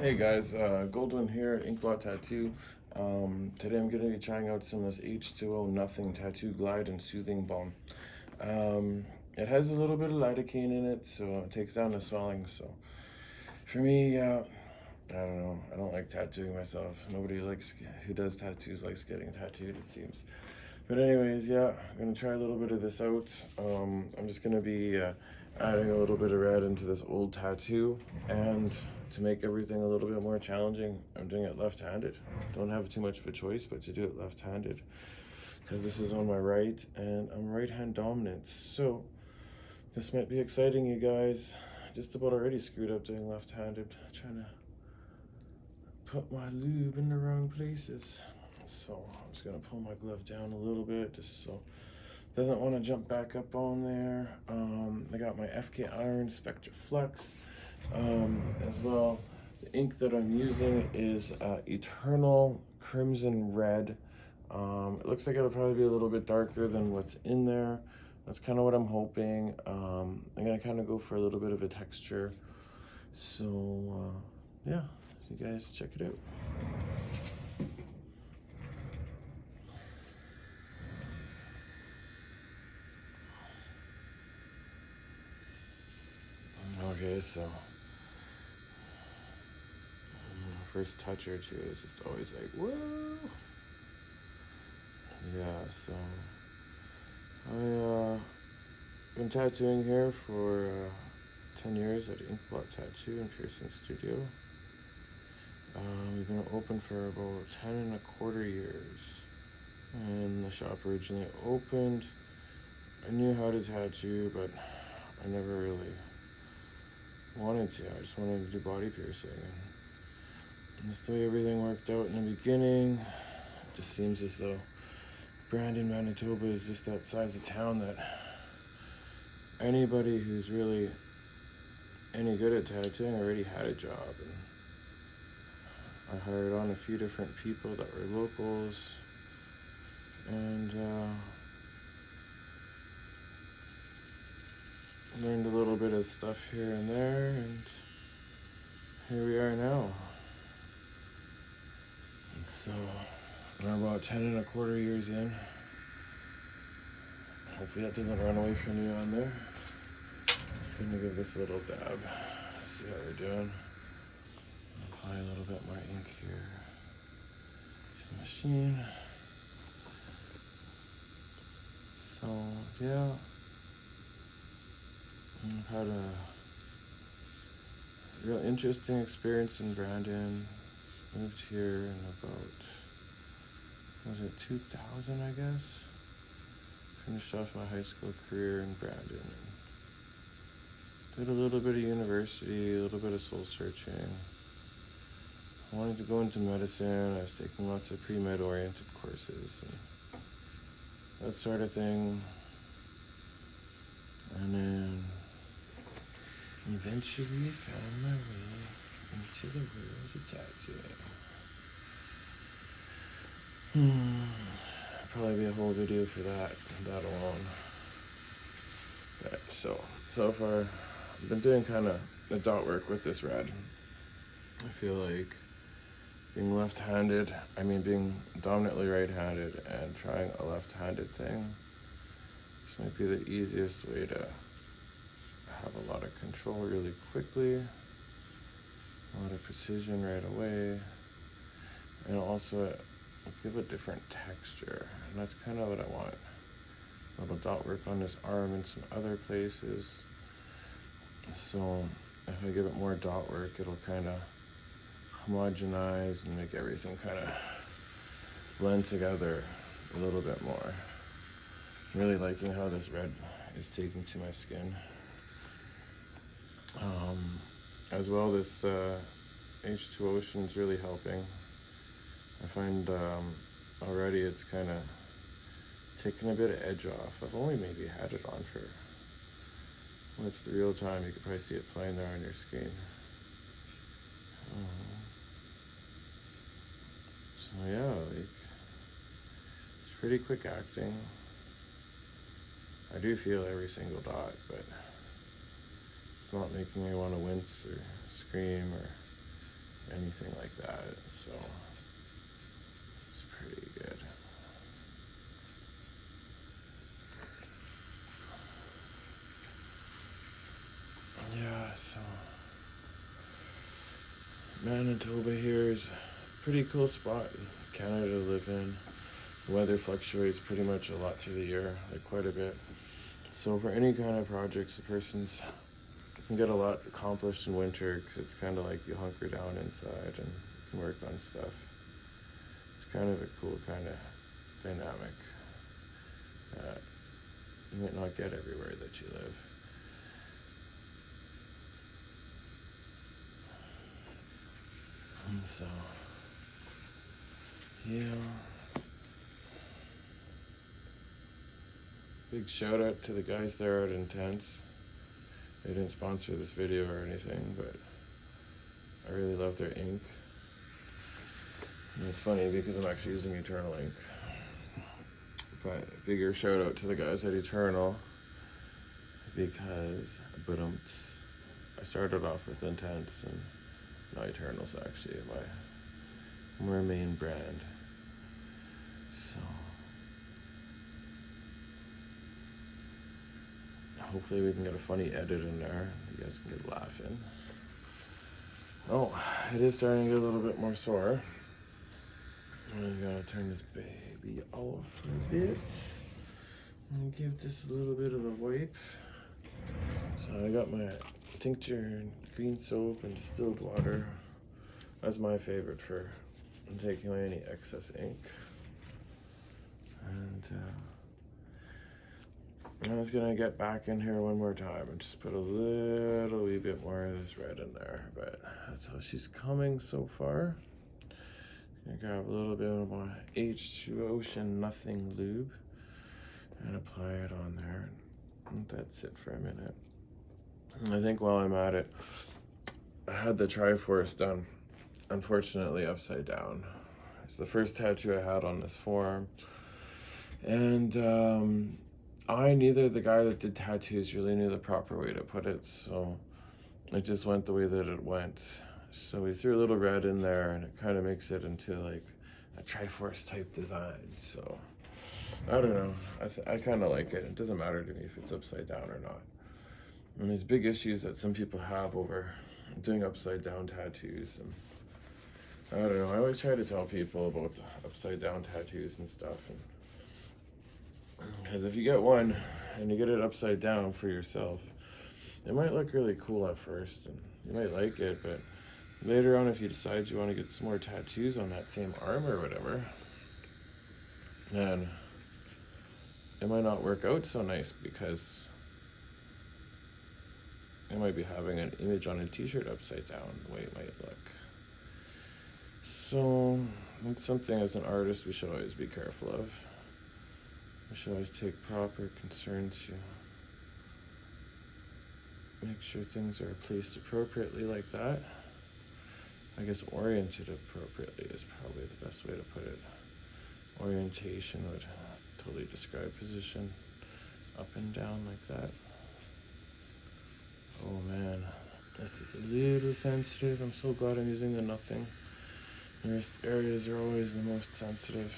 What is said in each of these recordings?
Hey guys, Goldwyn here, Ink Blot Tattoo. Today I'm going to be trying out some of this H2O Nothing Tattoo Glide and Soothing Balm. It has a little bit of lidocaine in it, so it takes down the swelling. So for me, I don't know, I don't like tattooing myself. Nobody who does tattoos likes getting tattooed, it seems. But anyways, yeah, I'm going to try a little bit of this out. I'm just going to be adding a little bit of red into this old tattoo, and to make everything a little bit more challenging, I'm doing it left-handed. Don't have too much of a choice but to do it left-handed because this is on my right and I'm right-hand dominant. So this might be exciting, you guys. Just about already screwed up doing left-handed, trying to put my lube in the wrong places. So I'm just gonna pull my glove down a little bit just so it doesn't want to jump back up on there. I got my FK Iron Spectra Flex as well. The ink that I'm using is Eternal Crimson Red. It looks like it'll probably be a little bit darker than what's in there. That's kind of what I'm hoping. I'm gonna kind of go for a little bit of a texture. So yeah, you guys check it out. Okay, so first touch or two is just always like, whoa. Yeah, so I've been tattooing here for 10 years at Ink Blot Tattoo and Piercing Studio. We've been open for about 10 and a quarter years. And the shop originally opened. I knew how to tattoo, but I never really wanted to. I just wanted to do body piercing. And just the way everything worked out in the beginning, it just seems as though Brandon, Manitoba is just that size of town that anybody who's really any good at tattooing already had a job. And I hired on a few different people that were locals, and learned a little bit of stuff here and there, and here we are now. And so we're about 10 and a quarter years in. Hopefully that doesn't run away from you on there. Just gonna give this a little dab, see how we're doing. Apply a little bit more ink here to the machine. So yeah, I've had a real interesting experience in Brandon. Moved here in about, was it 2000, I guess? Finished off my high school career in Brandon. Did a little bit of university, a little bit of soul searching. I wanted to go into medicine. I was taking lots of pre-med oriented courses and that sort of thing. And then eventually found my way into the world of tattooing. Probably be a whole video for that alone. But so far, I've been doing kind of the dot work with this red. I feel like being left-handed, being dominantly right-handed and trying a left-handed thing, this might be the easiest way to have a lot of control really quickly, a lot of precision right away, and also give a different texture. And that's kind of what I want. A little dot work on this arm and some other places. So if I give it more dot work, it'll kind of homogenize and make everything kind of blend together a little bit more. I'm really liking how this red is taking to my skin. As well, this H2Ocean is really helping. I find already it's kind of taking a bit of edge off. I've only maybe had it on for, when it's the real time, you could probably see it playing there on your screen. So yeah, like, it's pretty quick acting. I do feel every single dot, but it's not making me want to wince or scream or anything like that, so it's pretty good. Yeah, so Manitoba here is a pretty cool spot in Canada to live in. The weather fluctuates pretty much a lot through the year, like quite a bit. So for any kind of projects, the person's can get a lot accomplished in winter because it's kind of like you hunker down inside and can work on stuff. It's kind of a cool kind of dynamic that you might not get everywhere that you live. And so, yeah. Big shout out to the guys there at Intense. They didn't sponsor this video or anything, but I really love their ink. And it's funny because I'm actually using Eternal ink. But bigger shout out to the guys at Eternal because I started off with Intense and now Eternal's actually my main brand. So hopefully we can get a funny edit in there. You guys can get laughing. Oh, it is starting to get a little bit more sore. I'm gonna turn this baby off a bit and give this a little bit of a wipe. So I got my tincture and green soap and distilled water. That's my favorite for taking away any excess ink. And I'm just gonna get back in here one more time and just put a little wee bit more of this red in there. But that's how she's coming so far. Gonna grab a little bit of my H2Ocean Nothing lube and apply it on there. And let that sit for a minute. And I think while I'm at it, I had the Triforce done, unfortunately upside down. It's the first tattoo I had on this forearm. And neither the guy that did tattoos really knew the proper way to put it, so it just went the way that it went. So we threw a little red in there and it kind of makes it into like a Triforce type design. So I don't know, I kind of like it. It doesn't matter to me if it's upside down or not. And there's big issues that some people have over doing upside down tattoos, and I don't know, I always try to tell people about upside down tattoos and stuff, because if you get one and you get it upside down for yourself, it might look really cool at first and you might like it, but later on if you decide you want to get some more tattoos on that same arm or whatever, then it might not work out so nice because it might be having an image on a t-shirt upside down the way it might look. So it's something as an artist we should always be careful of. We should always take proper concern to make sure things are placed appropriately like that. I guess oriented appropriately is probably the best way to put it. Orientation would totally describe position up and down like that. Oh man, this is a little sensitive. I'm so glad I'm using the Nothing. The wrist areas are always the most sensitive.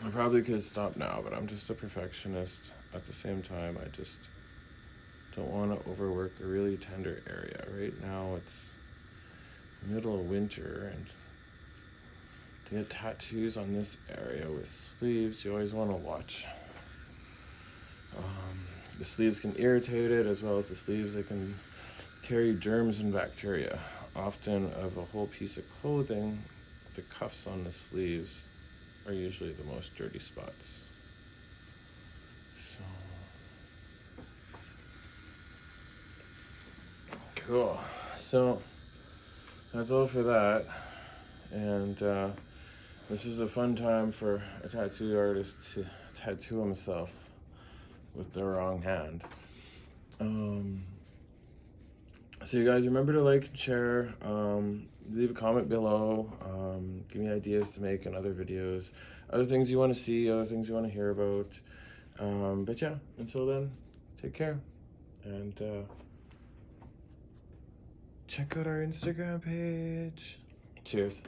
I probably could stop now, but I'm just a perfectionist. At the same time, I just don't want to overwork a really tender area. Right now, it's the middle of winter, and to get tattoos on this area with sleeves, you always want to watch. The sleeves can irritate it, as well as the sleeves, they can carry germs and bacteria. Often of a whole piece of clothing, the cuffs on the sleeves are usually the most dirty spots. So, cool. So, that's all for that. And this was a fun time for a tattoo artist to tattoo himself with the wrong hand. So you guys remember to like and share, leave a comment below, give me ideas to make in other videos, other things you want to see, other things you want to hear about. But yeah, until then, take care, and check out our Instagram page. Cheers.